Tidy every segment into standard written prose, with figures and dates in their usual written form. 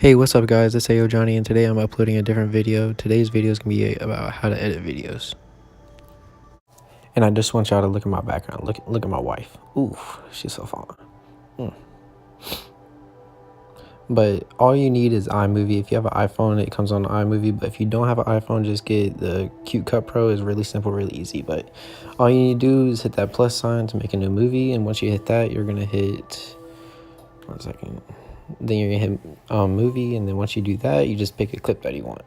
Hey, what's up guys, it's Ayojohnny and today I'm uploading a different video. Today's video is going to be about how to edit videos. And I just want y'all to look at my background. Look at my wife. Oof, she's so fine. But all you need is iMovie. If you have an iPhone, it comes on iMovie. But if you don't have an iPhone, just get the Cute Cut Pro. It's really simple, really easy. But all you need to do is hit that plus sign to make a new movie. And once you hit that, you're going to hit... One second. Then you're gonna hit movie, and then once you do that, you just pick a clip that you want.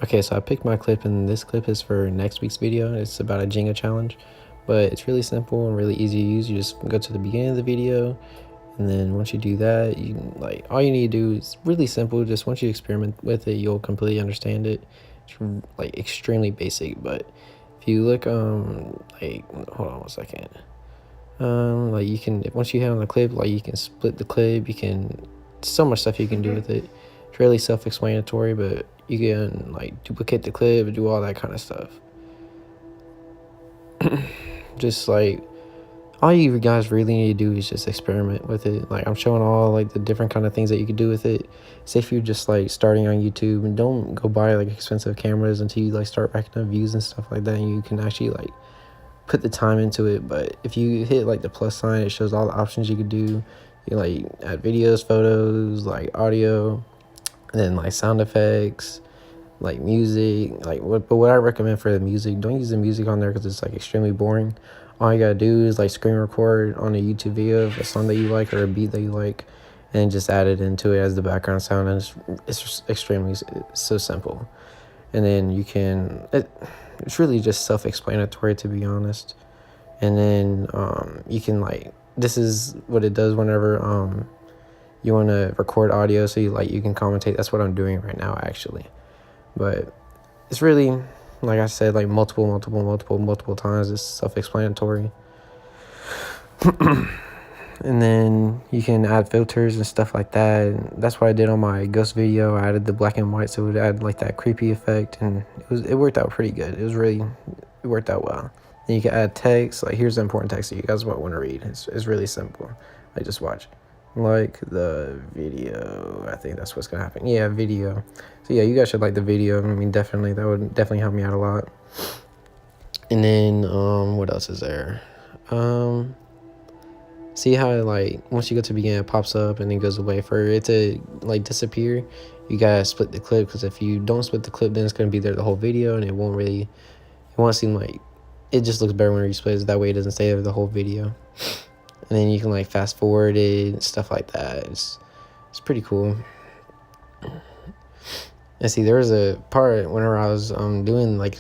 Okay, so I picked my clip, and this clip is for next week's video. It's about a Jenga challenge, but it's really simple and really easy to use. You just go to the beginning of the video, and then once you do that, all you need to do is really simple. Just once you experiment with it, you'll completely understand it. It's like extremely basic, but if you look hold on one second. Like you can, once you hit on the clip, like you can split the clip, you can, so much stuff you can do with it. It's really self-explanatory, but you can like duplicate the clip, do all that kind of stuff. Just like, all you guys really need to do is just experiment with it. Like I'm showing all like the different kind of things that you can do with it. Say if you're just like starting on YouTube, and don't go buy like expensive cameras until you like start racking up views and stuff like that, and you can actually like put the time into it. But if you hit like the plus sign, it shows all the options you could do. You like add videos, photos, like audio, and then like sound effects, like music. But what I recommend for the music, don't use the music on there because it's like extremely boring. All you gotta do is like screen record on a YouTube video of a song that you like or a beat that you like, and just add it into it as the background sound. And it's so simple. And then you can, it's really just self-explanatory, to be honest. And then you can like, this is what it does whenever you want to record audio, so you can commentate. That's what I'm doing right now, actually. But it's really, like I said, like multiple times. It's self-explanatory. And then you can add filters and stuff like that. And that's what I did on my ghost video. I added the black and white, so it would add like that creepy effect, and it worked out pretty good. It worked out well. Then you can add text. Like here's the important text that you guys might want to read. It's really simple. Like just watch. Like the video. I think that's what's gonna happen. Yeah, video. So yeah, you guys should like the video. I mean, definitely, that would definitely help me out a lot. And then what else is there? See how like once you go to the beginning, it pops up and then goes away. For it to like disappear, you gotta split the clip, because if you don't split the clip, then it's gonna be there the whole video, and it won't seem like, it just looks better when you split it. That way it doesn't stay there the whole video. And then you can like fast forward it and stuff like that. It's pretty cool. And see, there was a part whenever I was doing like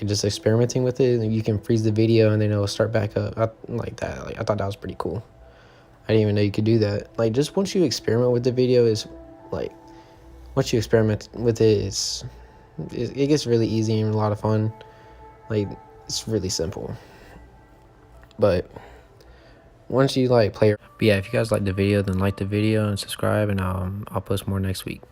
just experimenting with it, and you can freeze the video and then it'll start back up. I thought that was pretty cool. I didn't even know you could do that. Like, just once you experiment with the video, once you experiment with it, it gets really easy and a lot of fun. Like, it's really simple. But once you like play, but yeah, if you guys like the video, then like the video and subscribe, and I'll post more next week.